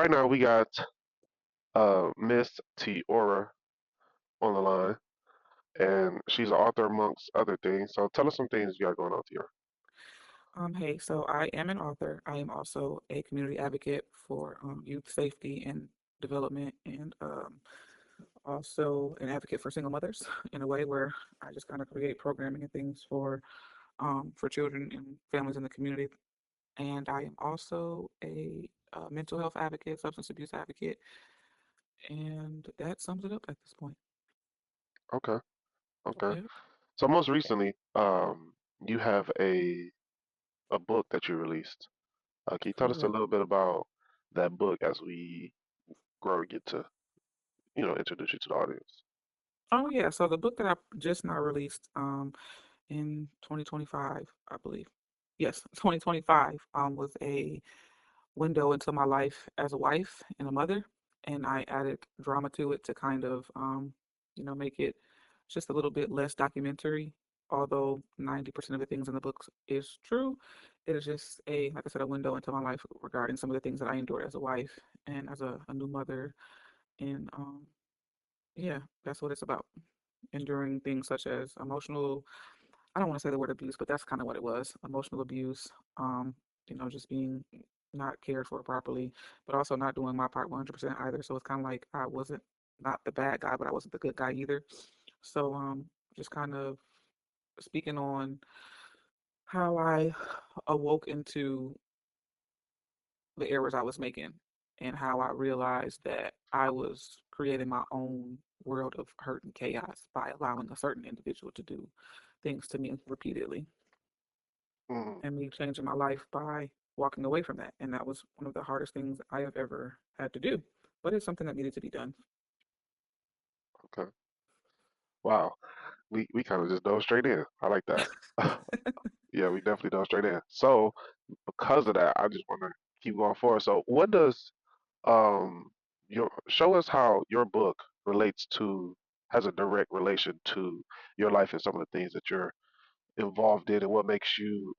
right now we got Ms.TiOra on the line, and she's an author amongst other things. So tell us some things you got going on, Tiara. Hey, so I am an author. I am also a community advocate for youth safety and development, and also an advocate for single mothers in a way where I just kind of create programming and things for children and families in the community. And I am also a mental health advocate, substance abuse advocate, and that sums it up at this point. Okay, okay. Yep, So most recently, you have a book that you released. Can you tell us a correct. little bit about that book as we grow and get to, introduce you to the audience? Oh yeah, so the book that I just now released in 2025, I believe. Yes, 2025 was a window into my life as a wife and a mother, and I added drama to it to kind of make it just a little bit less documentary. Although 90% of the things in the books is true, it is just like I said, a window into my life regarding some of the things that I endured as a wife and as a new mother. And yeah, that's what it's about. Enduring things such as emotional, I don't want to say the word abuse, but that's kind of what it was. Emotional abuse, um, just being not cared for properly, but also not doing my part 100% either. So it's kind of like I wasn't not the bad guy, but I wasn't the good guy either. So just kind of speaking on how I awoke into the errors I was making and how I realized that I was creating my own world of hurt and chaos by allowing a certain individual to do things to me repeatedly, Mm, and me changing my life by walking away from that. And that was one of the hardest things I have ever had to do. But it's something that needed to be done. okay. Wow. We kind of just dove straight in. I like that. Yeah, we definitely dove straight in. So because of that, I just want to keep going forward. So what does um your show us how your book relates to has a direct relation to your life and some of the things that you're involved in and what makes you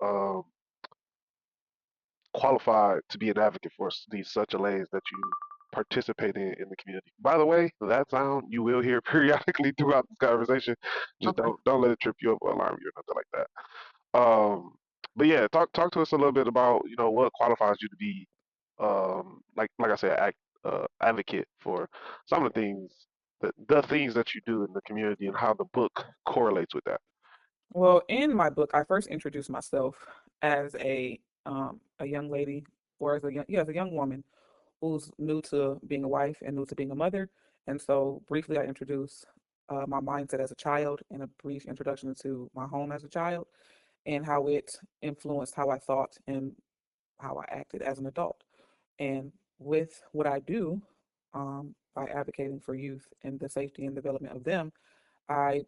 qualified to be an advocate for these such a lanes that you participate in the community. By the way, that sound you will hear periodically throughout this conversation. Just Okay. don't let it trip you up or alarm you or nothing like that. But yeah, talk to us a little bit about what qualifies you to be like I said, advocate for some of the things the things that you do in the community and how the book correlates with that. Well, in my book, I first introduced myself as a young lady, or as a young woman who's new to being a wife and new to being a mother. And so, briefly, I introduced my mindset as a child and a brief introduction to my home as a child and how it influenced how I thought and how I acted as an adult. And with what I do, by advocating for youth and the safety and development of them, I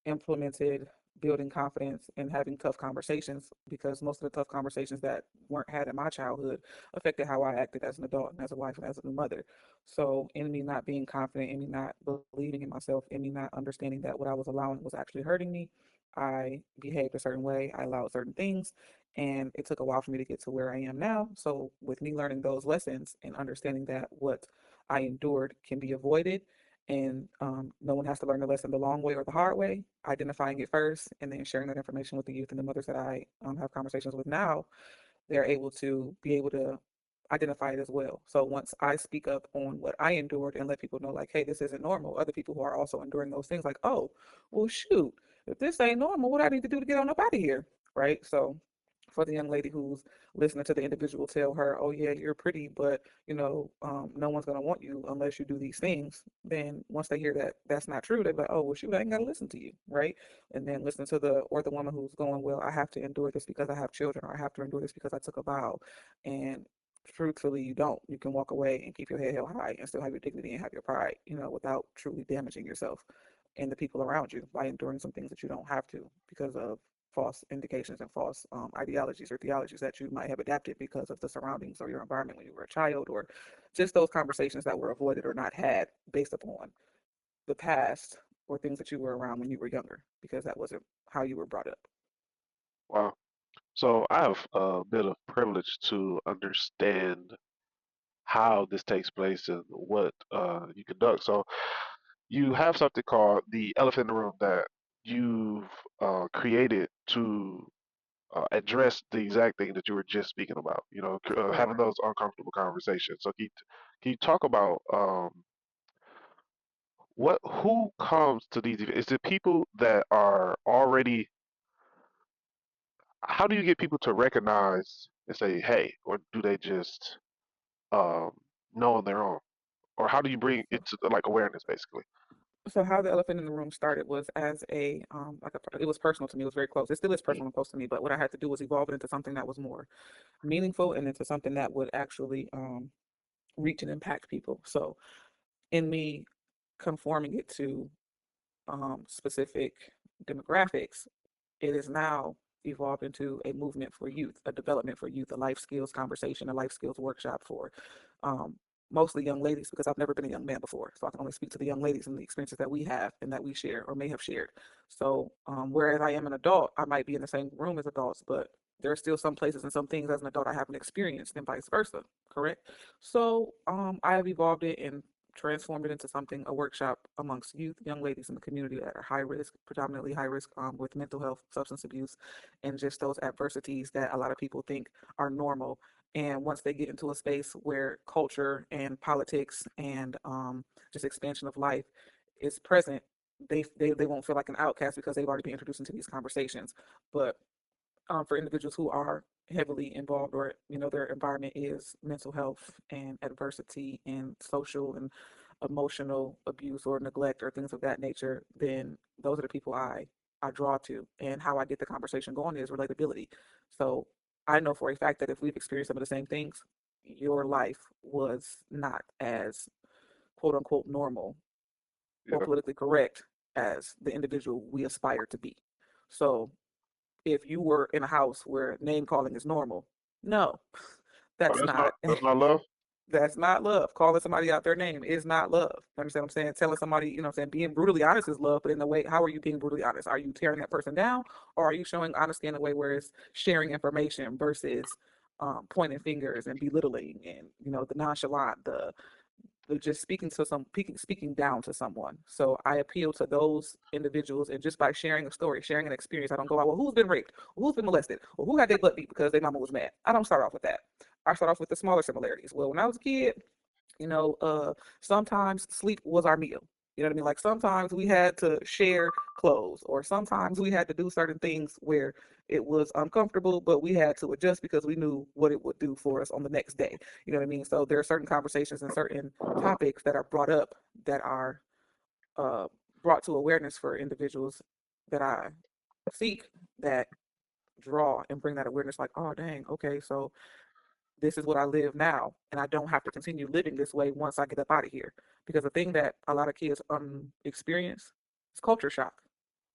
implemented building confidence and having tough conversations because most of the tough conversations that weren't had in my childhood affected how I acted as an adult and as a wife and as a new mother. So, in me not being confident, in me not believing in myself, in me not understanding that what I was allowing was actually hurting me, I behaved a certain way, I allowed certain things, and it took a while for me to get to where I am now. So, with me learning those lessons and understanding that what I endured can be avoided and no one has to learn the lesson the long way or the hard way. Identifying it first and then sharing that information with the youth and the mothers that I have conversations with now, they're able to be able to identify it as well. So once I speak up on what I endured and let people know, like, hey, this isn't normal, other people who are also enduring those things, like, oh, well, shoot, if this ain't normal, what I need to do to get on up out of here, right? So for the young lady who's listening to the individual tell her, oh yeah, you're pretty, but no one's gonna want you unless you do these things. Then once they hear that that's not true, they're like, oh well, shoot, I ain't gotta listen to you, right? And then listen to the woman who's going, well, I have to endure this because I have children, or I have to endure this because I took a vow, and truthfully, you don't. You can walk away and keep your head held high and still have your dignity and have your pride, without truly damaging yourself and the people around you by enduring some things that you don't have to because of false indications and false ideologies or theologies that you might have adapted because of the surroundings or your environment when you were a child, or just those conversations that were avoided or not had based upon the past or things that you were around when you were younger because that wasn't how you were brought up. Wow. So I have a bit of privilege to understand how this takes place and what you conduct. So you have something called the elephant in the room that you've created to address the exact thing that you were just speaking about. You know, having Sure. those uncomfortable conversations. So can you talk about what who comes to these events? Is it people that are already? How do you get people to recognize and say, "Hey," or do they just um, know on their own? Or how do you bring it to like awareness, basically? So how the elephant in the room started was as a it was personal to me. It was very close. It still is Mm. personal and close to me. But what I had to do was evolve it into something that was more meaningful and into something that would actually reach and impact people. So in me conforming it to specific demographics, it is now evolved into a movement for youth, a development for youth, a life skills conversation, a life skills workshop for um, mostly young ladies because I've never been a young man before. So I can only speak to the young ladies and the experiences that we have and that we share or may have shared. So whereas I am an adult, I might be in the same room as adults, but there are still some places and some things as an adult I haven't experienced and vice versa, correct? So I have evolved it and transformed it into something, a workshop amongst youth, young ladies in the community that are high risk, predominantly high risk with mental health, substance abuse, and just those adversities that a lot of people think are normal. And once they get into a space where culture and politics and just expansion of life is present, they won't feel like an outcast because they've already been introduced into these conversations. But for individuals who are heavily involved or their environment is mental health and adversity and social and emotional abuse or neglect or things of that nature, then those are the people I draw to. And how I get the conversation going is relatability. So I know for a fact that if we've experienced some of the same things, your life was not as quote unquote normal or Yeah. politically correct as the individual we aspire to be. So if you were in a house where name calling is normal, no, Oh, that's not that's not love. that's not love. Calling somebody out their name is not love. You understand what I'm saying? Telling somebody, what I'm saying, being brutally honest is love, but in the way, how are you being brutally honest? Are you tearing that person down, or are you showing honesty in a way where it's sharing information versus pointing fingers and belittling and the nonchalant, the just speaking down to someone. So I appeal to those individuals, and just by sharing a story, sharing an experience, I don't go out, well, who's been raped, or who's been molested, or who had their butt beat because their mama was mad. I don't start off with that. I start off with the smaller similarities. Well, when I was a kid, you know, uh, sometimes sleep was our meal. You know what I mean? Like sometimes we had to share clothes, or sometimes we had to do certain things where it was uncomfortable, but we had to adjust because we knew what it would do for us on the next day. You know what I mean? So there are certain conversations and certain topics that are brought up that are uh, brought to awareness for individuals that I seek that draw and bring that awareness like, oh, dang, okay, so this is what I live now, and I don't have to continue living this way once I get up out of here. Because the thing that a lot of kids experience is culture shock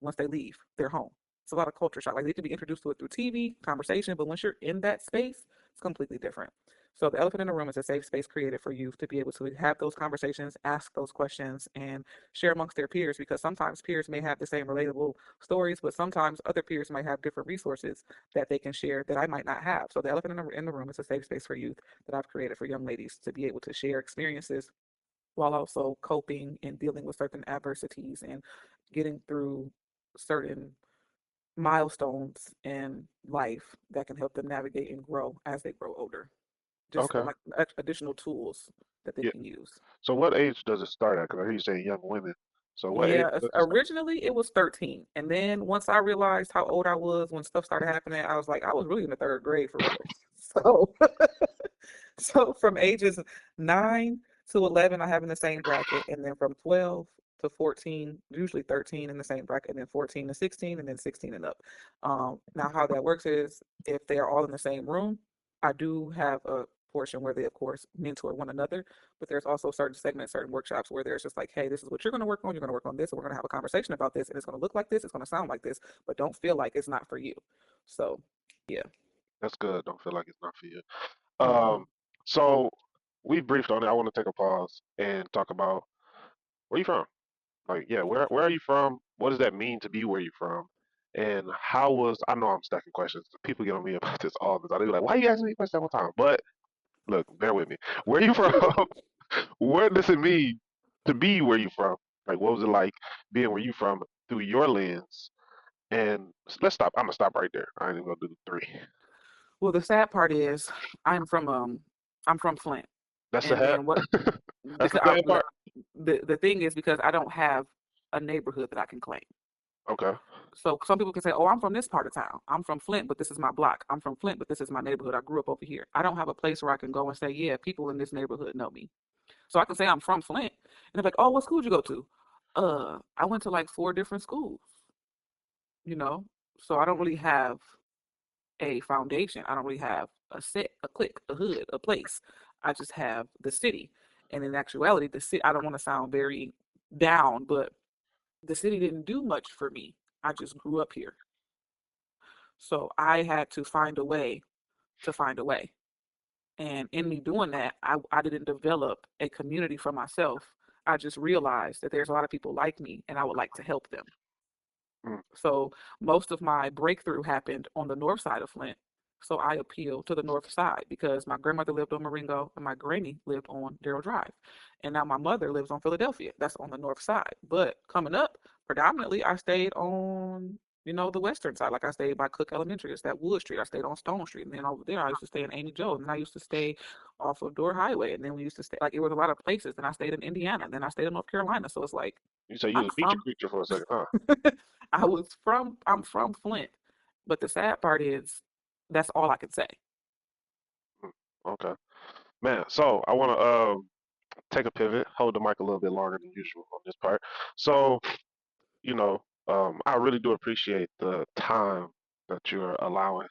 once they leave their home. It's a lot of culture shock. Like they could be introduced to it through TV, conversation, but once you're in that space, it's completely different. So the elephant in the room is a safe space created for youth to be able to have those conversations, ask those questions, and share amongst their peers. Because sometimes peers may have the same relatable stories, but sometimes other peers might have different resources that they can share that I might not have. So the elephant in the room is a safe space for youth that I've created for young ladies to be able to share experiences while also coping and dealing with certain adversities and getting through certain milestones in life that can help them navigate and grow as they grow older. Just Okay. like additional tools that they Yeah. can use. So what age does it start at? Because I hear you saying young women. So what age Yeah, does it start? originally it was 13. And then once I realized how old I was when stuff started happening, I was like, I was really in the third grade for real. So so from ages 9 to 11, I have in the same bracket, and then from 12 to 14, usually 13 in the same bracket, and then 14 to 16, and then 16 and up. Now, how that works is if they are all in the same room, I do have a portion where they, of course, mentor one another, but there's also certain segments, certain workshops where there's just like, hey, this is what you're going to work on. You're going to work on this, and we're going to have a conversation about this, and it's going to look like this, it's going to sound like this, but don't feel like it's not for you. So, yeah. That's good. Don't feel like it's not for you. Hmm. Um, so we briefed on it. I want to take a pause and talk about where you from. Like, yeah, where are you from? What does that mean to be where you from? And I know I'm stacking questions. People get on me about this all the time. They're like, why are you asking me questions all the time? But look, bear with me. Where you from? What does it mean to be where you from? Like, what was it like being where you from through your lens? And let's stop. I'm gonna stop right there. I ain't even gonna do the three. Well, the sad part is I'm from I'm from Flint, That's the and hat. then what? That's the The, sad part. the thing is because I don't have a neighborhood that I can claim. Okay. So some people can say, "Oh, I'm from this part of town. I'm from Flint, but this is my block. I'm from Flint, but this is my neighborhood. I grew up over here." I don't have a place where I can go and say, "Yeah, people in this neighborhood know me." So I can say I'm from Flint, and they're like, "Oh, what school did you go to?" I went to like four different schools, you know. So I don't really have a foundation. I don't really have a set, a clique, a hood, a place. I just have the city. And in actuality, the city, I don't want to sound very down, but the city didn't do much for me. I just grew up here. So I had to find a way to find a way. And in me doing that, I didn't develop a community for myself. I just realized that there's a lot of people like me and I would like to help them. Mm, So most of my breakthrough happened on the north side of Flint. So I appealed to the north side because my grandmother lived on Marengo and my granny lived on Darrell Drive. And now my mother lives on Philadelphia. That's on the north side. But coming up, predominantly I stayed on, the western side. Like I stayed by Cook Elementary. It's that Wood Street. I stayed on Stone Street. And then over there I used to stay in Amy Jo. And then I used to stay off of Door Highway. And then we used to stay like it was a lot of places. Then I stayed in Indiana. Then I stayed in North Carolina. So it's like you say you I'm was a feature from creature for a second, huh? I'm from Flint. But the sad part is that's all I can say. Mm, okay, man. So I want to take a pivot, hold the mic a little bit longer than usual on this part. So you know, I really do appreciate the time that you're allowing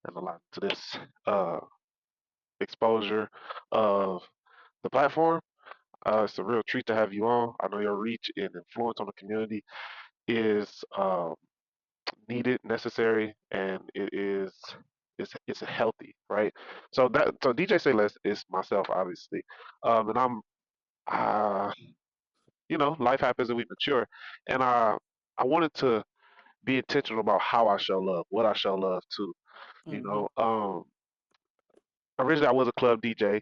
and allowing to this uh exposure of the platform. It's a real treat to have you on. I know your reach and influence on the community is needed, necessary, and it's healthy, right? So DJ Say Less is myself, obviously, and I'm uh, life happens and we mature, and I wanted to be intentional about how I show love, what I show love to. You Hmm. know, originally I was a club DJ.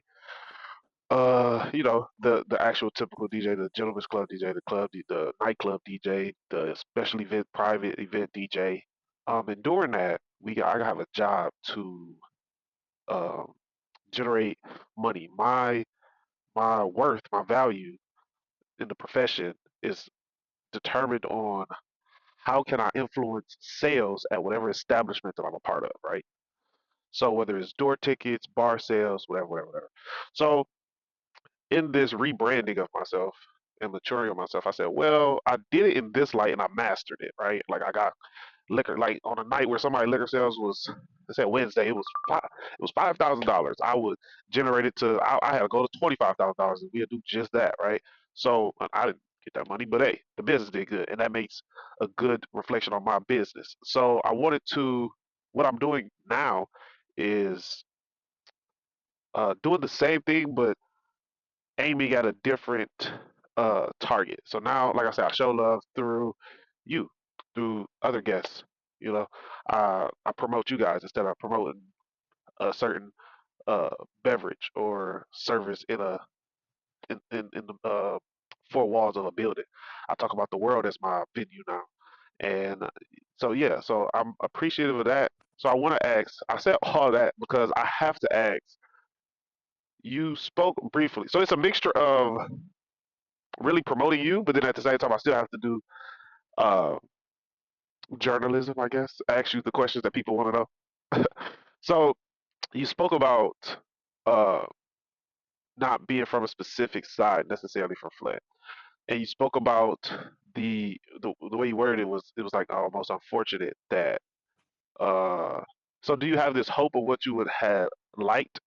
The actual typical DJ, the gentleman's club DJ, the nightclub DJ, the special event, private event DJ. And during that, I have a job to um generate money. My worth, my value in the profession is determined on how can I influence sales at whatever establishment that I'm a part of, right? So whether it's door tickets, bar sales, whatever, whatever, whatever. So in this rebranding of myself and maturing of myself, I said, well, I did it in this light and I mastered it, right? Like I got liquor, like on a night where somebody liquor sales was, let's say Wednesday, it was $5,000. I would generate it to, I had to go to $25,000 and we'd do just that, right? So I didn't get that money, but hey, the business did good, and that makes a good reflection on my business. So I wanted to, what I'm doing now is doing the same thing, but aiming at a different target. So now, like I said, I show love through you, through other guests. You know, I promote you guys instead of promoting a certain uh, beverage or service in the four walls of a building. I talk about the world as my venue now, and so yeah, so I'm appreciative of that. So I want to ask. I said all that because I have to ask. You spoke briefly, so it's a mixture of really promoting you, but then at the same time, I still have to do uh, journalism, I guess. Ask you the questions that people want to know. So you spoke about uh, not being from a specific side necessarily from Flint, and you spoke about the way you worded it was like almost unfortunate that. Uh, so do you have this hope of what you would have liked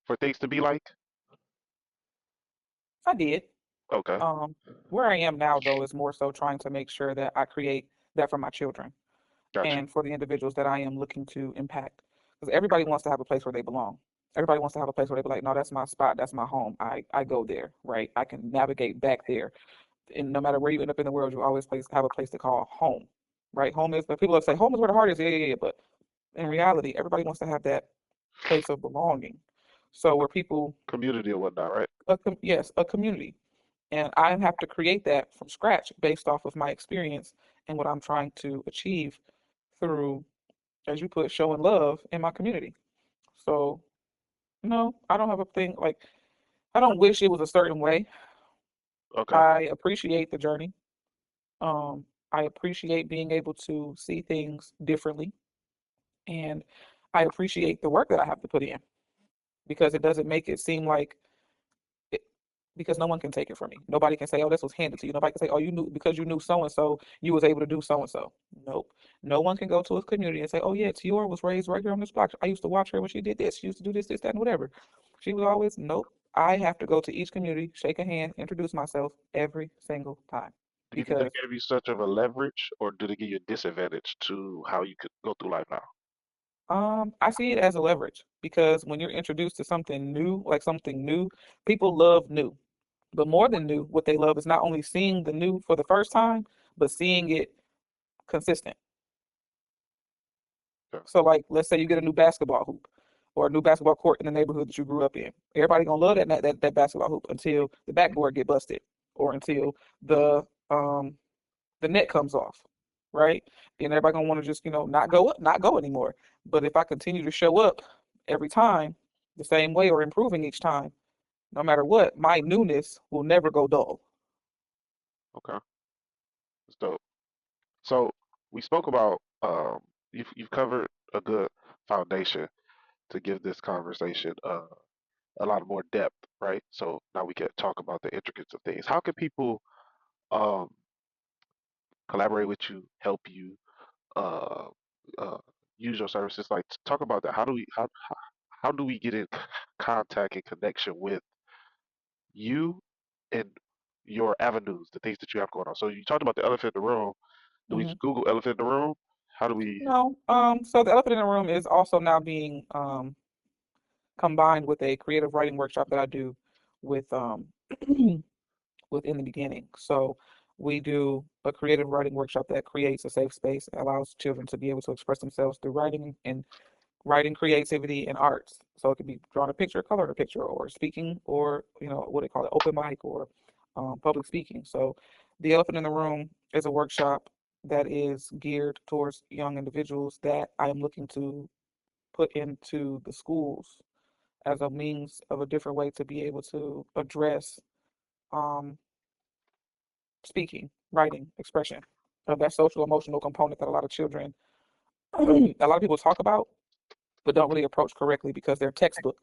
for things to be like? I did. Okay, Um, where I am now, though, is more so trying to make sure that I create that for my children gotcha. and for the individuals that I am looking to impact. Because everybody wants to have a place where they belong. Everybody wants to have a place where they be like, no, that's my spot, that's my home. I go there, right? I can navigate back there. And no matter where you end up in the world, you always have a place to call home, right? Home is, but people will say home is where the heart is. Yeah, yeah, yeah. But in reality, everybody wants to have that place of belonging. So where people, Community or whatnot, right? yes, a community. And I have to create that from scratch based off of my experience and what I'm trying to achieve through, as you put, showing love in my community. So, no, I don't have a thing like, I don't wish it was a certain way. Okay. I appreciate the journey. I appreciate being able to see things differently. And I appreciate the work that I have to put in because it doesn't make it seem like it, because no one can take it from me. Nobody can say, "Oh, this was handed to you." Nobody can say, "Oh, you knew because you knew so and so, you was able to do so and so." Nope. No one can go to a community and say, "Oh yeah, Tiora was raised right here on this block. I used to watch her when she did this. She used to do this, this, that, and whatever." She was always nope. I have to go to each community, shake a hand, introduce myself every single time Do you think that because gave you such of a leverage, or did it give you a disadvantage to how you could go through life now? I see it as a leverage because when you're introduced to something new, like something new, people love new. But more than new, what they love is not only seeing the new for the first time, but seeing it consistent. Okay. So, like, let's say you get a new basketball hoop or a new basketball court in the neighborhood that you grew up in. Everybody gonna love that basketball hoop until the backboard get busted or until the um the net comes off, right? Then everybody gonna want to just not go up, not go anymore. But if I continue to show up every time the same way or improving each time, no matter what, my newness will never go dull. Okay. That's dope. So we spoke about you've covered a good foundation to give this conversation a lot more depth, right? So now we can talk about the intricacies of things. How can people um collaborate with you, help you, uh, uh, use your services? Like, talk about that. How do we get in contact and connection with you and your avenues, the things that you have going on? So you talked about the elephant in the room. Do we Mhm. just Google elephant in the room? How do we? No. So the elephant in the room is also now being combined with a creative writing workshop that I do with within the beginning. So we do a creative writing workshop that creates a safe space, allows children to be able to express themselves through writing and writing creativity and arts. So it could be drawing a picture, colored a picture, or speaking, or what they call it, open mic, or public speaking. So the elephant in the room is a workshop that is geared towards young individuals that I am looking to put into the schools as a means of a different way to be able to address um, speaking, writing, expression of that social emotional component that a lot of children, a lot of people talk about, but don't really approach correctly because their textbook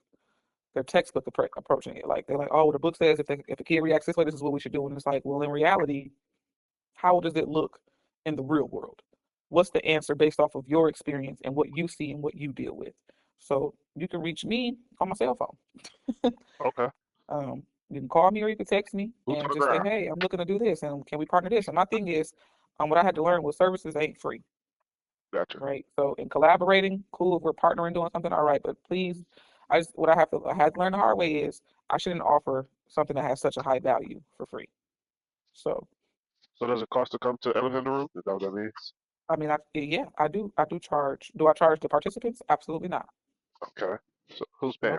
approaching it. Like they're like, oh, well, the book says if a kid reacts this way, this is what we should do. And it's like, well, in reality, how does it look in the real world? What's the answer based off of your experience and what you see and what you deal with? So you can reach me on my cell phone. Okay, You can call me or you can text me boots on and the just say, ground. hey, I'm looking to do this and can we partner this? And my thing is, what I had to learn was services ain't free, Gotcha. right? So in collaborating, cool, if we're partnering doing something, all right. But please, I had to learn the hard way is I shouldn't offer something that has such a high value for free. So So does it cost to come to elephant in the room? Is that what that means? I mean, yeah, I do charge. Do I charge the participants? Absolutely not. Okay. So who's paying?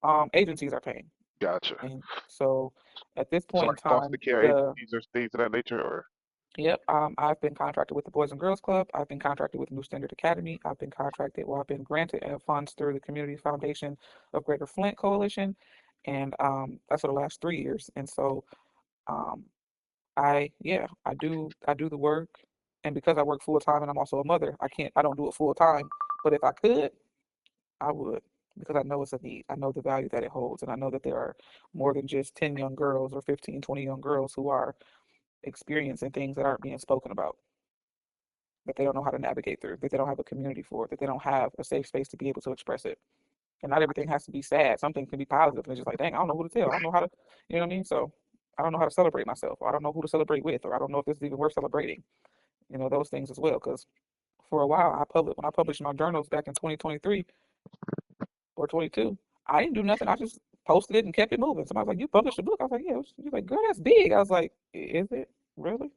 Nope. Agencies are paying, Gotcha. and so at this So point in like foster time, care the agencies or things of that nature, or yep, I've been contracted with the Boys and Girls Club. I've been contracted with New Standard Academy. I've been granted funds through the Community Foundation of Greater Flint Coalition, and that's for the last 3 years. And so, um, yeah, I do the work, and because I work full time and I'm also a mother, I don't do it full time. But if I could, I would because I know it's a need. I know the value that it holds, and I know that there are more than just 10 young girls or 15, 20 young girls who are experiencing things that aren't being spoken about, that they don't know how to navigate through, that they don't have a community for, that they don't have a safe space to be able to express it. And not everything has to be sad. Something can be positive, and it's just like, dang, I don't know who to tell. I don't know how to, you know what I mean? So I don't know how to celebrate myself, or I don't know who to celebrate with, or I don't know if this is even worth celebrating. Those things as well. Because for a while, when I published my journals back in 2023 or 22, I didn't do nothing. I just posted it and kept it moving. Somebody's like, "You published a book?" I was like, "Yeah." She's like, "Girl, that's big." I was like, "Is it really?"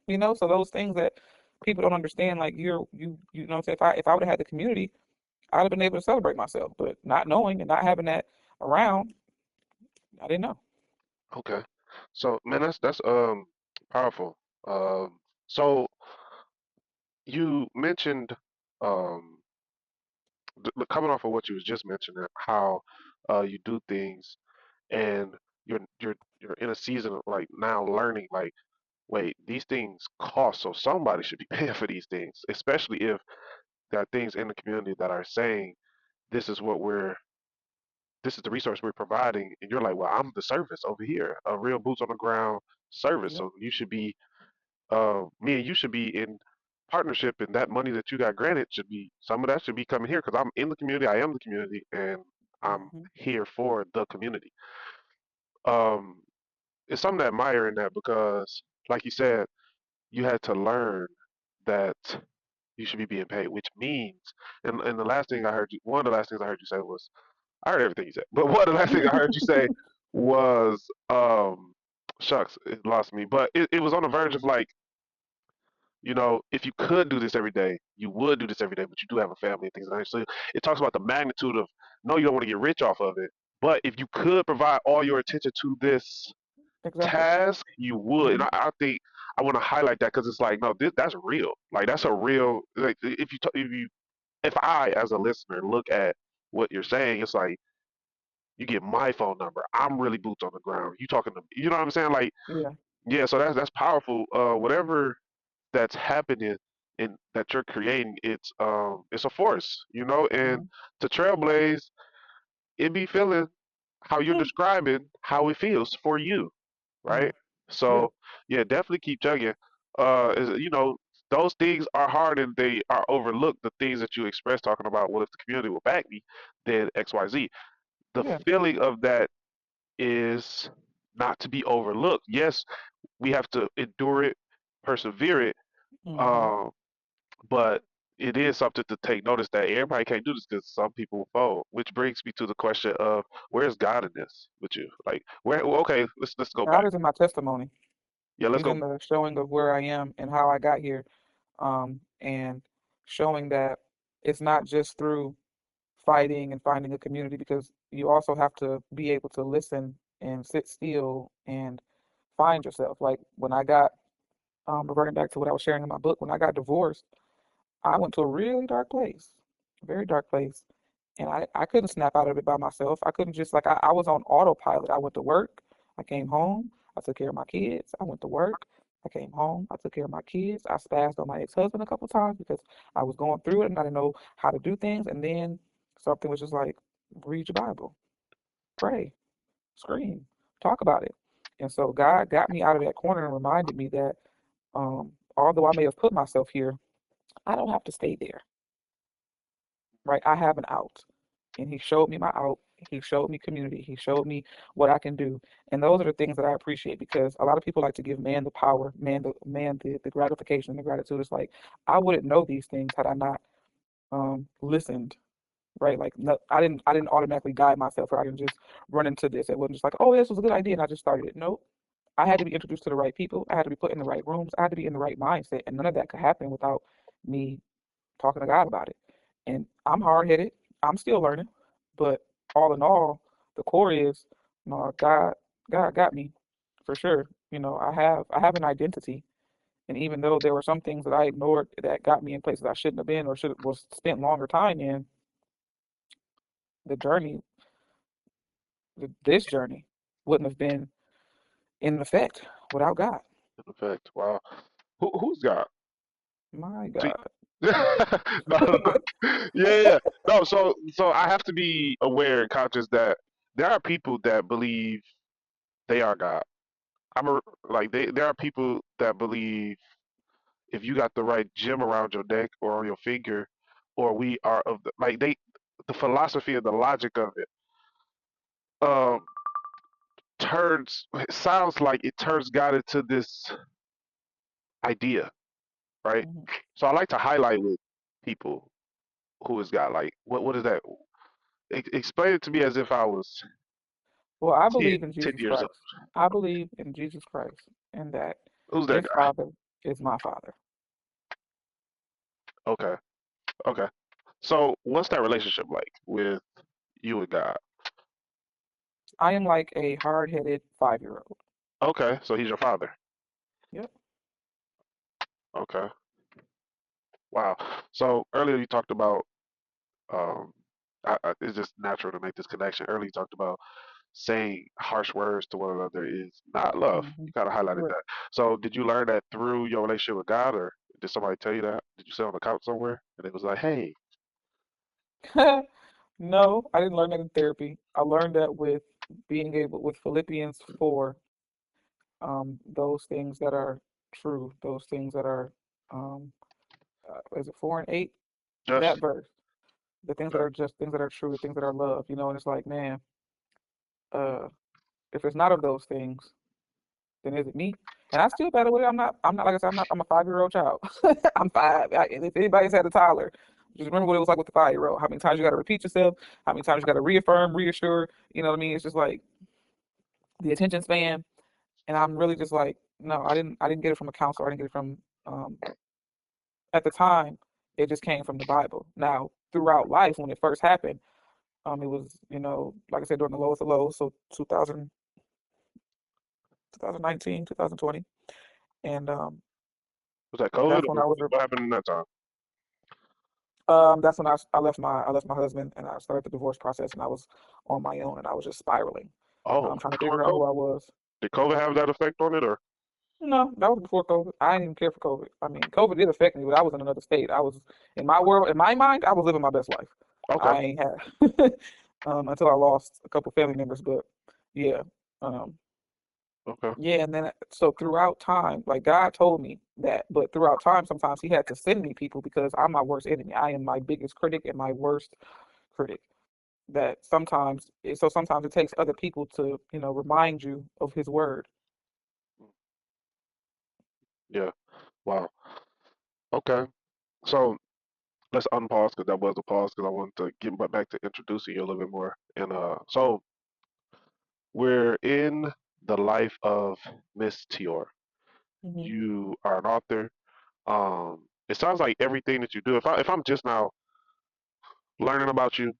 So those things that people don't understand, like you know, what I'm saying, if I would have had the community, I'd have been able to celebrate myself, but not knowing and not having that around, I didn't know. Okay. So, man, that's powerful. So you mentioned um coming off of what you was just mentioning, how you do things, and you're in a season of like now learning like, wait, these things cost, so somebody should be paying for these things, especially if there are things in the community that are saying this is what we're this is the resource we're providing, and you're like, well, I'm the service over here, a real boots on the ground service. Yep. So you should be, me and you should be in partnership, and that money that you got granted should be some of that should be coming here because I'm in the community, I am the community, and I'm Hmm. here for the community. Um, it's something to admire in that because, like you said, you had to learn that you should be being paid, which means, and the last thing I heard you, one of the last things I heard you say was, I heard everything you said, but one of the last things I heard you say was, shucks, it lost me, but it was on the verge of like, if you could do this every day, you would do this every day, but you do have a family and things like that. So it talks about the magnitude of, no, you don't want to get rich off of it, but if you could provide all your attention to this Exactly. task, you would. And Hmm. I think I want to highlight that because it's like, no, that's real. Like that's a real. Like if I as a listener look at what you're saying, it's like you get my phone number. I'm really boots on the ground. You talking to me? You know what I'm saying? Like Yeah. yeah. So that's powerful. Whatever that's happening and that you're creating, it's a force. And Hmm. to trailblaze, it be feeling how you're describing how it feels for you, Yeah. right? Yeah. So yeah, definitely keep chugging. Those things are hard and they are overlooked. The things that you express talking about, well, if the community will back me, then X, Y, Z. The Yeah. feeling of that is not to be overlooked. Yes, we have to endure it, persevere it, Hmm. um, but it is something to take notice that everybody can't do this because some people will fold. Which brings me to the question of where's God in this with you? Like where? Well, okay, let's go God back. is in my testimony. Yeah, let's He's go. in the showing of where I am and how I got here, and showing that it's not just through fighting and finding a community, because you also have to be able to listen and sit still and find yourself. Like when I got, reverting back to what I was sharing in my book, when I got divorced, I went to a really dark place, a very dark place. And I couldn't snap out of it by myself. I couldn't just, like, I was on autopilot. I went to work, I came home, I took care of my kids, I went to work, I came home, I took care of my kids. I spazzed on my ex-husband a couple times because I was going through it and I didn't know how to do things. And then something was just like, read your Bible, pray, scream, talk about it. And so God got me out of that corner and reminded me that, although I may have put myself here, I don't have to stay there, right? I have an out. And he showed me my out. He showed me community. He showed me what I can do. And those are the things that I appreciate, because a lot of people like to give man the power, the gratification, the gratitude. It's like I wouldn't know these things had I not listened, right? Like no, I didn't automatically guide myself, or I didn't just run into this. It wasn't just like, oh, this was a good idea and I just started it. Nope. I had to be introduced to the right people. I had to be put in the right rooms. I had to be in the right mindset. And none of that could happen without me talking to God about it. And I'm hard headed. I'm still learning. But all in all, the core is, no, God got me for sure. I have an identity. And even though there were some things that I ignored that got me in places I shouldn't have been, or should was spent longer time in, the journey, this journey wouldn't have been in effect without God. In effect, wow. Who's got? My See, God. no, no, yeah, yeah. No, so I have to be aware and conscious that there are people that believe they are God. Like there are people that believe if you got the right gem around your neck or on your finger, or we are of the philosophy and the logic of it, um, turns it sounds like it turns God into this idea, right? Mhm. So I like to highlight with people who is God. Like, what is that? Explain it to me as if I was Well, I 10, believe in 10 Jesus years old. Christ. I believe in Jesus Christ, and that Who's that his guy? father is my father. Okay, okay. So, what's that relationship like with you and God? I am like a hard-headed 5-year-old. Okay, so he's your father. Yep. Okay, wow. So earlier you talked about, um, it's just natural to make this connection. Earlier you talked about saying harsh words to one another is not love. Hmm. You kind of highlighted Correct. that. So did you learn that through your relationship with God, or did somebody tell you that? Did you sit on the couch somewhere and it was like, hey, No, I didn't learn that in therapy. I learned that with being able with Philippians 4, those things that are true, those things that are, is it 4 and 8? just That verse, the things that okay, are just, things that are true, the things that are love, and it's like, man, uh, if it's not of those things, then is it me? And I still battle with it. I'm not, like I said, I'm a 5-year-old child. I'm five. If anybody's had a toddler, just remember what it was like with the 5-year-old. How many times you got to repeat yourself? How many times you got to reaffirm, reassure? You know what I mean? It's just like the attention span. And I'm really just like, no, I didn't get it from a counselor. I didn't get it from, um, at the time, it just came from the Bible. Now, throughout life, when it first happened, it was, like I said, during the lowest of lows. So 2000, 2019, 2020. And was that COVID that's when or I was, what happened in that time? that's when I left my husband and I started the divorce process and I was on my own and I was just spiraling, Oh, trying to during figure out COVID. who I was. Did COVID have that effect on it, or No, that was before COVID. I didn't even care for COVID. I mean, COVID did affect me, but I was in another state. I was in my world, in my mind, I was living my best life. okay, I ain't had until I lost a couple family members, but yeah, um, okay, yeah. And then so throughout time, like God told me that, but throughout time, sometimes He had to send me people because I'm my worst enemy. I am my biggest critic and my worst critic. That sometimes it takes other people to remind you of His word. yeah, wow, okay. So let's unpause because that was a pause because I wanted to get back to introducing you a little bit more. And so we're in the life of Ms. TiOra. Hmm. You are an author. It sounds like everything that you do. If I'm just now learning about you,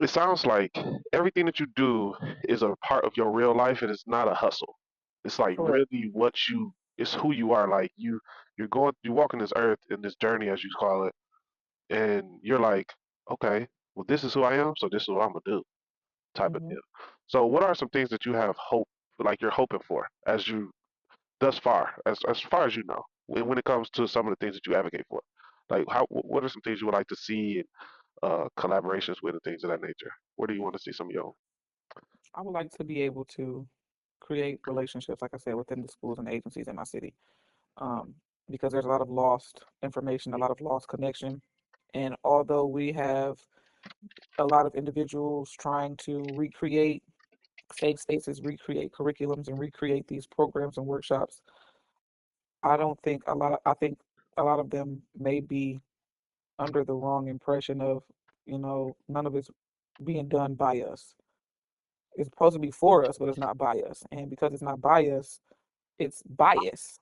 it sounds like everything that you do is a part of your real life, and it's not a hustle. It's like Correct. really what you, it's who you are. Like you're walking this earth in this journey, as you call it, and you're like, okay, well, this is who I am, so this is what I'm gonna do, type of Hmm. deal. So, what are some things that you have hope, like you're hoping for, as you thus far, as far as you know, when it comes to some of the things that you advocate for? Like, what are some things you would like to see in collaborations with and things of that nature? Where do you want to see some of your I would like to be able to create relationships, like I said, within the schools and agencies in my city, um, because there's a lot of lost information, a lot of lost connection. And although we have a lot of individuals trying to recreate safe spaces, recreate curriculums, and recreate these programs and workshops, I think a lot of them may be under the wrong impression of, none of it's being done by us. It's supposed to be for us, but it's not by us. And because it's not by us, it's bias.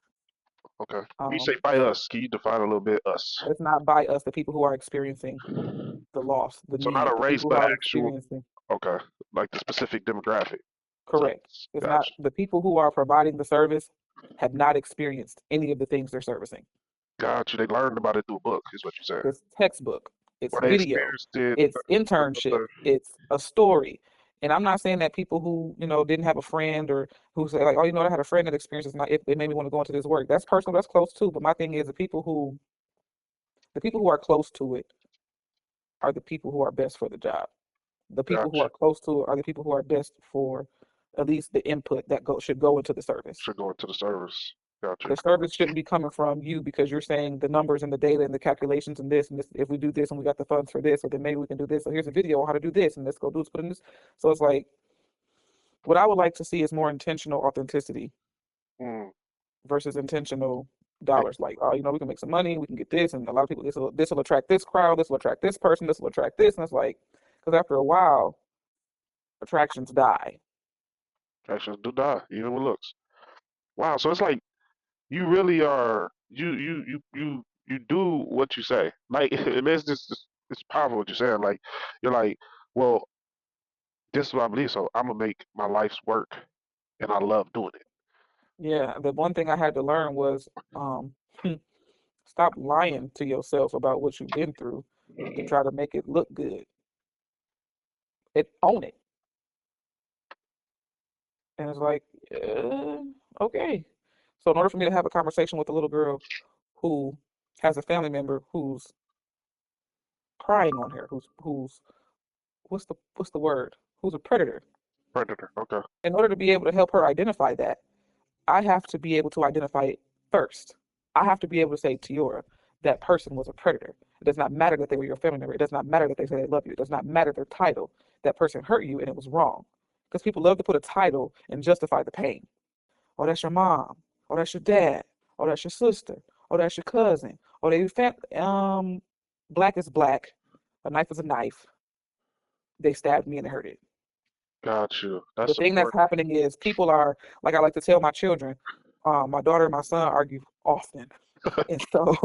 okay? When you say Um, by us, can you define a little bit us? it's not by us, the people who are experiencing the loss, the So not need, a the race, people who but are actual. experiencing, Okay, like the specific demographic. correct. Types. It's not Gotcha. the people who are providing the service have not experienced any of the things they're servicing. Gotcha. They learned about it through a book, is what you're saying. It's textbook, it's Or they video, experienced it it's through internship, another. it's a story. And I'm not saying that people who, didn't have a friend or who say like, oh, I had a friend that experiences not if they made me want to go into this work. That's personal, that's close too. But my thing is the people who are close to it are the people who are best for the job. The people who Gotcha. are close to it are the people who are best for at least the input that should go into the service. Should go into the service. Gotcha. The service shouldn't be coming from you because you're saying the numbers and the data and the calculations and this and this. If we do this and we got the funds for this, so then maybe we can do this. So here's a video on how to do this, and let's go do this. Put in this. So it's like what I would like to see is more intentional authenticity Hmm. versus intentional Hey, dollars. Like, oh, we can make some money, we can get this, and a lot of people this will attract this crowd, this will attract this person, this will attract this, and it's like because after a while, attractions die. actions do die, even with looks. Wow. So it's like you really are you do what you say. Like it makes this. it's powerful what you're saying. Like you're like, well, this is what I believe, so I'm gonna make my life's work, and I love doing it. Yeah, the one thing I had to learn was um, stop lying to yourself about what you've been through to try to make it look good. Own it. And it's like, uh, okay. So in order for me to have a conversation with a little girl who has a family member who's crying on her, who's what's the word? Who's a predator. Predator. Okay. In order to be able to help her identify that, I have to be able to identify it first. I have to be able to say, Tiora, that person was a predator. It does not matter that they were your family member. It does not matter that they say they love you. It does not matter their title. That person hurt you and it was wrong. Because people love to put a title and justify the pain. Oh, that's your mom. Oh, that's your dad. Oh, that's your sister. Oh, that's your cousin. Oh, they black is black. A knife is a knife. They stabbed me and it hurted. Got you. The That's thing that's important. happening is people are, like I like to tell my children, my daughter and my son argue often. And so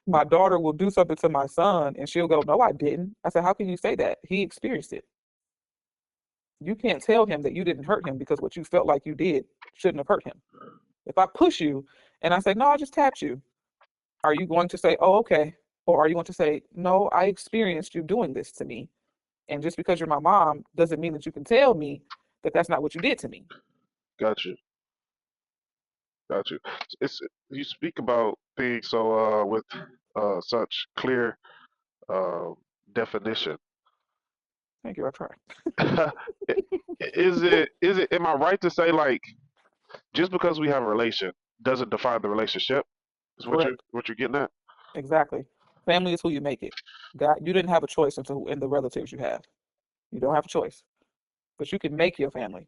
my daughter will do something to my son and she'll go, no, I didn't. I said, how can you say that? He experienced it. You can't tell him that you didn't hurt him because what you felt like you did shouldn't have hurt him. If I push you and I say, no, I just tapped you, are you going to say, oh, okay? Or are you going to say, no, I experienced you doing this to me. And just because you're my mom doesn't mean that you can tell me that that's not what you did to me. Got you. Got you. It's you speak about things so with such clear uh, definition. Thank you. I try. I- is it am I right to say like just because we have a relation doesn't define the relationship? Is Correct. what you're getting at? Exactly. Family is who you make it. God, you didn't have a choice in the relatives you have. You don't have a choice, but you can make your family,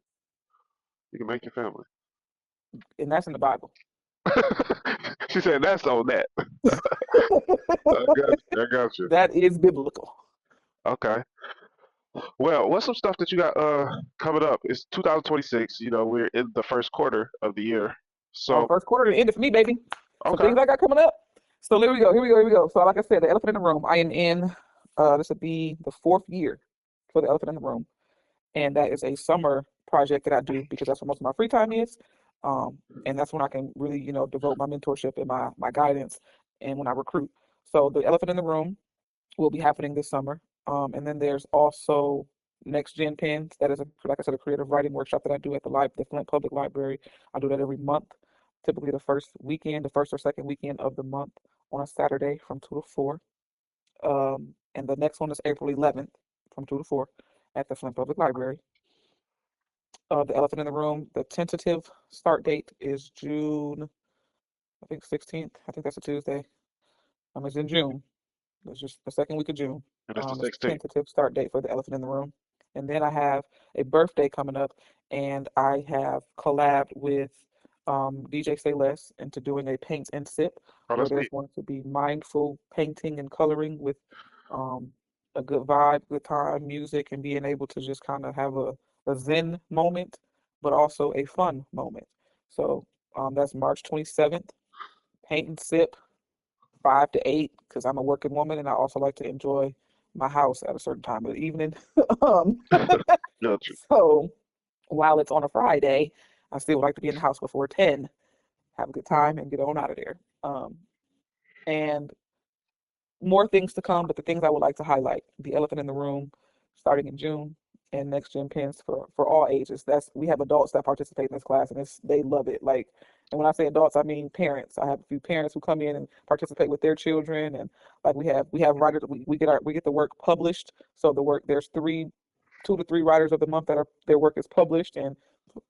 You can make your family. and that's in the Bible. She said that's on that. I got you. I got you. That is biblical. Okay. Well, what's some stuff that you got coming up? It's 2026. You know, we're in the first quarter of the year. Oh, So, first quarter to end it for me, baby. Some okay. things I got coming up. So here we go. Here we go. Here we go. So like I said, the elephant in the room. I am in. This would be the fourth year for the elephant in the room, and that is a summer project that I do because that's what most of my free time is. And that's when I can really, devote my mentorship and my guidance, and when I recruit. So the elephant in the room will be happening this summer. And then there's also Next Gen Pens. That is, like I said, a creative writing workshop that I do at the Flint Public Library. I do that every month, typically the first weekend, the first or second weekend of the month on a Saturday from 2 to 4. And the next one is April 11th from 2 to 4 at the Flint Public Library. The Elephant in the Room, the tentative start date is June, I think 16th. I think that's a Tuesday. It's in June. It's just the second week of June. And it's the It's 16th. tentative start date for the Elephant in the Room. And then I have a birthday coming up, and I have collabed with DJ Say Less into doing a paint and sip, Oh, where that's there's neat. going to be mindful painting and coloring with um, a good vibe, good time, music, and being able to just kind of have a zen moment, but also a fun moment. So that's March 27th. Paint and sip 5 to 8 because I'm a working woman and I also like to enjoy my house at a certain time of the evening. um, Gotcha. so while it's on a Friday, I still like to be in the house before 10, have a good time, and get on out of there. And more things to come, but the things I would like to highlight: the elephant in the room, starting in June, and next gen pens for all ages. That's we have adults that participate in this class, and they love it. Like, and when I say adults, I mean parents. I have a few parents who come in and participate with their children, and like we have writers. We get the work published. So the work there's 2 to 3 writers of the month that are their work is published and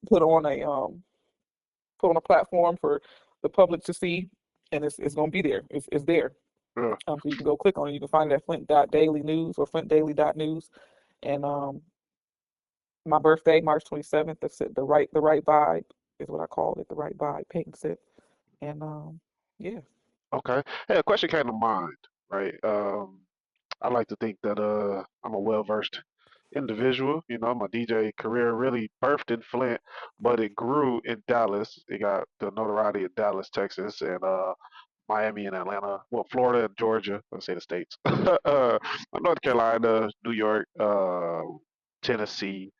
put on a um put on a platform for the public to see, and it's going to be there. It's there. Yeah. So you can go click on it. You can find it at Flint.Daily News or FlintDaily.News. And my birthday, March 27th. That's it. The right vibe is what I call it. The right vibe, paint and sip. And yeah. Okay. Hey, a question came to mind, right? I like to think that I'm a well-versed individual. You know, my DJ career really birthed in Flint, but it grew in Dallas. It got the notoriety in Dallas, Texas, and Miami and Atlanta. Well, Florida and Georgia. Let's say the states. North Carolina, New York, Tennessee,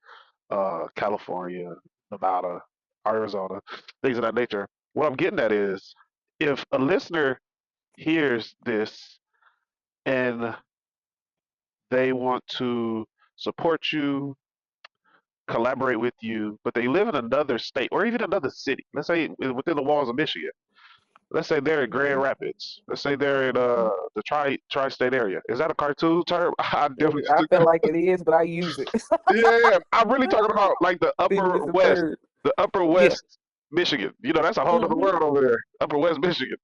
California, Nevada, Arizona, things of that nature. What I'm getting at is, if a listener hears this and they want to support you, collaborate with you, but they live in another state or even another city. Let's say within the walls of Michigan. Let's say they're in Grand Mhm, Rapids. Let's say they're in mhm. the tri-state area. Is that a cartoon term? I definitely just I took feel that. like it is, but I use it. Yeah, yeah. I'm really talking about like Thinking it's a third. The Upper Yeah. West Michigan. You know, that's a whole other Hmm. world over there. Upper West Michigan.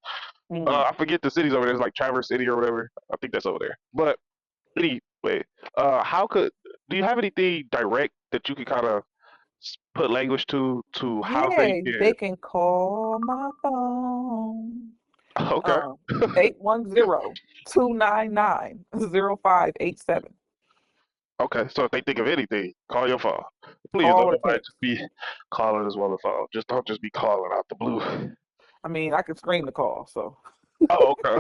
Mm. I forget the cities over there. It's like Traverse City or whatever. I think that's over there. But anyway, how could do you have anything direct that you could kind of put language to how they Yeah, can? they can call my phone. Okay, 810-299-0587. okay. So if they think of anything, call your phone. Please Call don't or nobody text. just be calling as well as phone. Just don't just be calling out the blue. I mean, I can screen the call, so Oh, okay,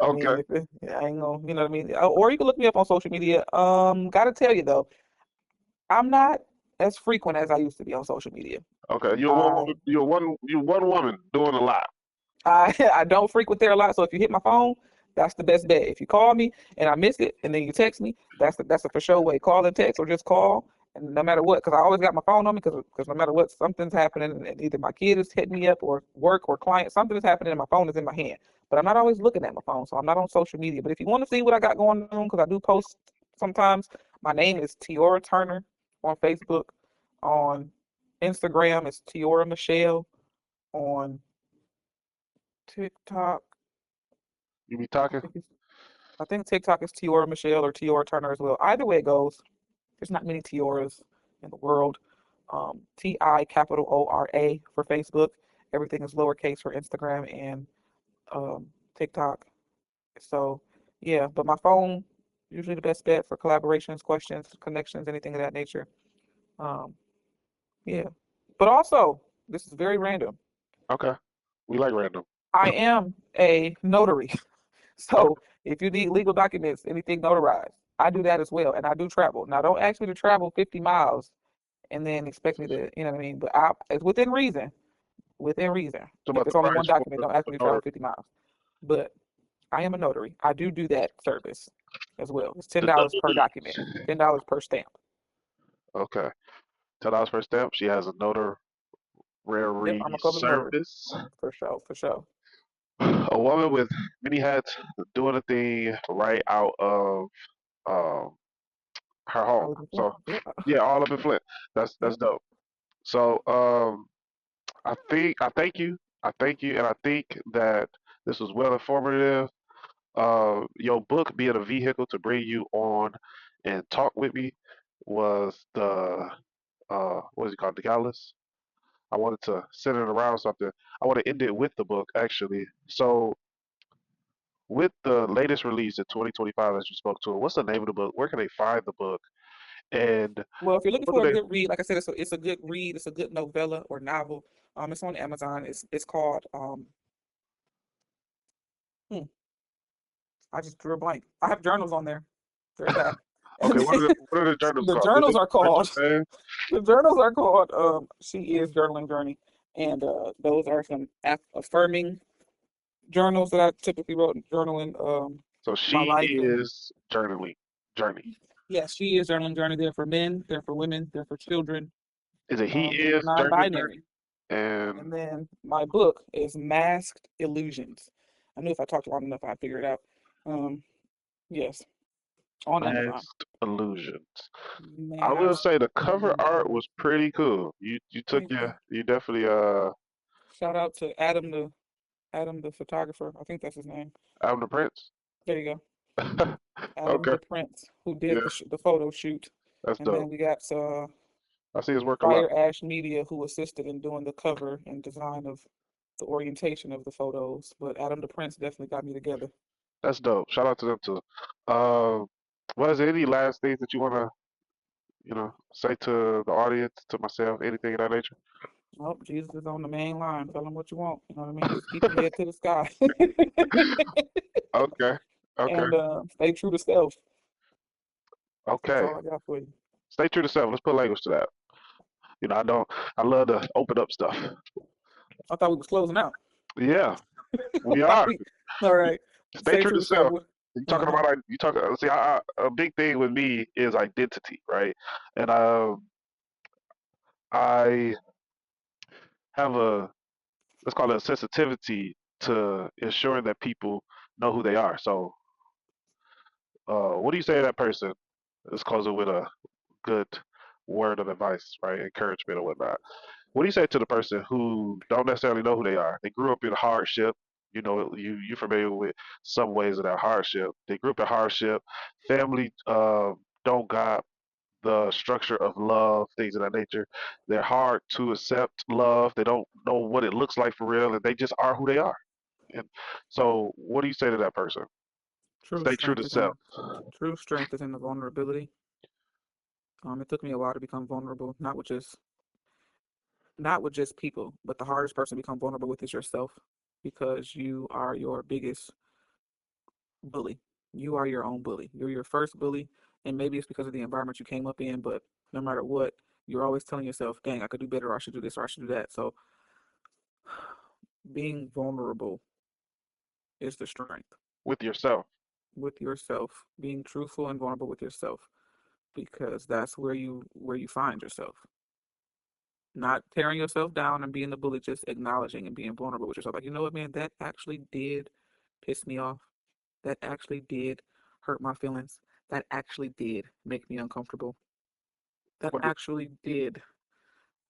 I okay, mean, if it, I ain't gonna, you know what I mean. Or you can look me up on social media. Gotta tell you though, I'm not as frequent as I used to be on social media. okay. You're one I woman. You're one woman doing a lot. I I don't frequent there a lot, so if you hit my phone, that's the best bet. If you call me and I miss it, and then you text me, that's a for sure way. Call and text, or just call, and no matter what, because I always got my phone on me, because no matter what, something's happening, and either my kid is hitting me up, or work, or client, something is happening, and my phone is in my hand. But I'm not always looking at my phone, so I'm not on social media. But if you want to see what I got going on, because I do post sometimes, my name is Tiora Turner on Facebook, on Instagram it's Tiora Michelle, on TikTok. You be I talking. think it's I think TikTok is Tiora Michelle or Tiora Turner as well. Either way it goes, there's not many Tioras in the world. Ti capital ORA for Facebook. Everything is lowercase for Instagram and TikTok. So yeah, but my phone usually the best bet for collaborations, questions, connections, anything of that nature. Um, yeah, but also this is very random. Okay, we like random. I am a notary. Okay, So if you need legal documents, anything notarized, I do that as well. And I do travel. Now, don't ask me to travel 50 miles and then expect me to, you know what I mean? But it's within reason. Within reason. so If about the it's only one price for document, don't ask the me to travel notary, 50 miles. But I am a notary. I do that service as well. It's the $10 double per document, D's. $10 per stamp. Okay, $10 per stamp. She has a Yep, notary I'm a public notary. service. For sure, for sure. A woman with many hats doing a thing right out of um, her I home. live in Flint. So Yep, yeah, all up in Flint. That's yep. dope. So I thank you. I thank you, and I think that this was well informative. Your book being a vehicle to bring you on and talk with me was the what is it called? The catalyst. I wanted to center it around something. I want to end it with the book actually. So with the latest release in 2025, as you spoke to, what's the name of the book? Where can they find the book? And Well, if you're looking what do for a they? good read, like I said, it's a good read. It's a good novella or novel. It's on Amazon. It's called hmm, I just drew a blank. I have journals on there. There's that. Okay, And then what are the journals the called? Do journals they are mention called the name? the journals are called She Is Journaling Journey. And those are some affirming journals that I typically wrote journaling So my she life. And is journaling. Journey. yes, She Is Journaling Journey. They're for men, they're for women, they're for children, Is it he they're for is journaling journey? non-binary. And And then my book is Masked Illusions. I knew if I talked long enough, I'd figure it out. Um, yes, on Amazon. masked illusions. I will Masked say the cover art Illusions. was pretty cool. You took Thank you. your you definitely Shout out to Adam the photographer. I think that's his name. I'm the prince. There you go. Adam Okay, the Prince, who did yeah, the photo shoot. that's And then dope. we got I see his work a lot. Fire Ash Media, who assisted in doing the cover and design of the orientation of the photos. But Adam the Prince definitely got me together. That's dope. Shout out to them too. Um, was there any last things that you wanna, say to the audience, to myself, anything of that nature? Oh, Jesus is on the main line. Tell him what you want. You know what I mean? Just keep your head to the sky Okay. Okay. and stay true to self. That's Okay. all I got for you. Stay true to self. Let's put language to that. I don't. I love to open up stuff. I thought we was closing out. Yeah, we Thought are. we, all right. Stay Stay true true to to self. self. You talking Uh-huh. about you talk. See, a big thing with me is identity, right? And I have a, let's call it a sensitivity to ensuring that people know who they are. So, what do you say to that person? Let's close it with a good word of advice, right? Encouragement or whatnot. What do you say to the person who don't necessarily know who they are? They grew up in hardship. You familiar with some ways of that hardship. They grew up in hardship. Family don't got the structure of love, things of that nature. They're hard to accept love. They don't know what it looks like for real, and they just are who they are. And so, what do you say to that person? True Stay true strength to is self in true strength is in the vulnerability. It took me a while to become vulnerable, not with just people, but the hardest person to become vulnerable with is yourself because you are your biggest bully. You are your own bully. You're your first bully, and maybe it's because of the environment you came up in, but no matter what, you're always telling yourself, dang, I could do better, or I should do this, or I should do that. So being vulnerable is the strength with yourself. with yourself, being truthful and vulnerable with yourself, because that's where you find yourself. Not tearing yourself down and being the bully, just acknowledging and being vulnerable with yourself. Like, you know what, man, that actually did piss me off. That actually did hurt my feelings. That actually did make me uncomfortable. That But actually did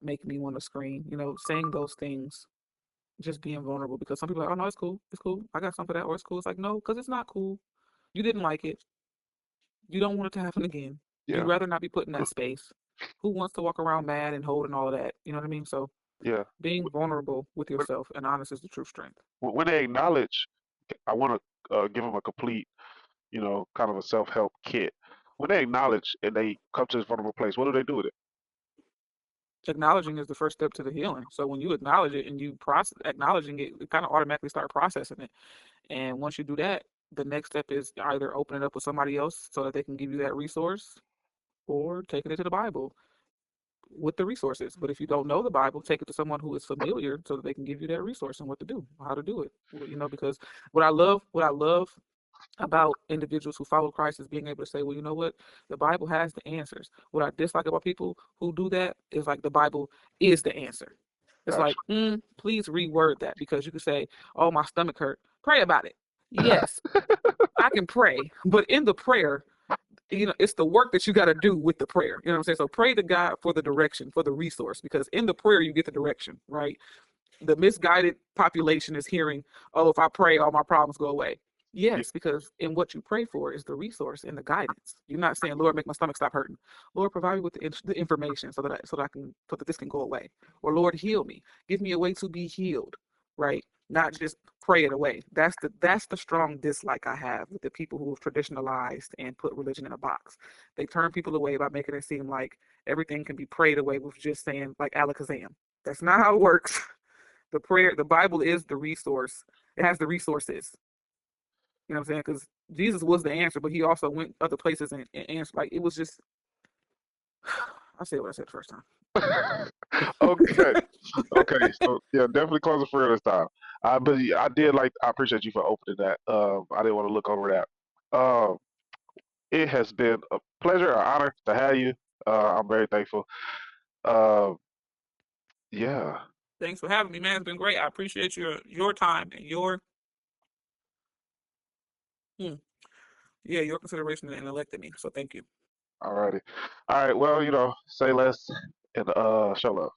make me want to scream. Saying those things, just being vulnerable. Because some people are like, oh no, it's cool, it's cool. I got some for that, or it's cool. It's like no, because it's not cool. You didn't like it. You don't want it to happen again. You'd yeah, rather not be put in that space. Who wants to walk around mad and holding all of that? You know what I mean? So yeah. being vulnerable with When, yourself and honest is the true strength. when they acknowledge, I want to give them a complete, kind of a self-help kit. When they acknowledge and they come to this vulnerable place, what do they do with it? Acknowledging is the first step to the healing. So when you acknowledge it and you process acknowledging it, you kind of automatically start processing it. And once you do that, the next step is either open it up with somebody else so that they can give you that resource or taking it to the Bible with the resources. But if you don't know the Bible, take it to someone who is familiar so that they can give you that resource and what to do, how to do it. Because what I love about individuals who follow Christ is being able to say, well, you know what? The Bible has the answers. What I dislike about people who do that is like the Bible is the answer. It's Gotcha. like, please reword that because you could say, oh, my stomach hurt. Pray about it. Yes, I can pray, but in the prayer, it's the work that you got to do with the prayer. You know what I'm saying? So pray to God for the direction, for the resource, because in the prayer you get the direction, right? The misguided population is hearing, oh, if I pray, all my problems go away. Yeah, Yes, because in what you pray for is the resource and the guidance. You're not saying, Lord, make my stomach stop hurting. Lord, provide me with the information so that this can go away. Or Lord, heal me. Give me a way to be healed. Right? Not just pray it away. That's the strong dislike I have with the people who have traditionalized and put religion in a box. They turn people away by making it seem like everything can be prayed away with just saying like alakazam. That's not how it works. The Bible is the resource. It has the resources. You know what I'm saying? Because Jesus was the answer, but he also went other places and answered. Like it was just, I said what I said the first time. okay. Okay. So yeah, definitely close it for real this time. But yeah, I appreciate you for opening that. I didn't want to look over that. It has been a pleasure, an honor to have you. I'm very thankful. Uh, yeah. Thanks for having me, man. It's been great. I appreciate your time and hmm, your consideration in electing me. So thank you. Alrighty. All right. Well, say less and show love.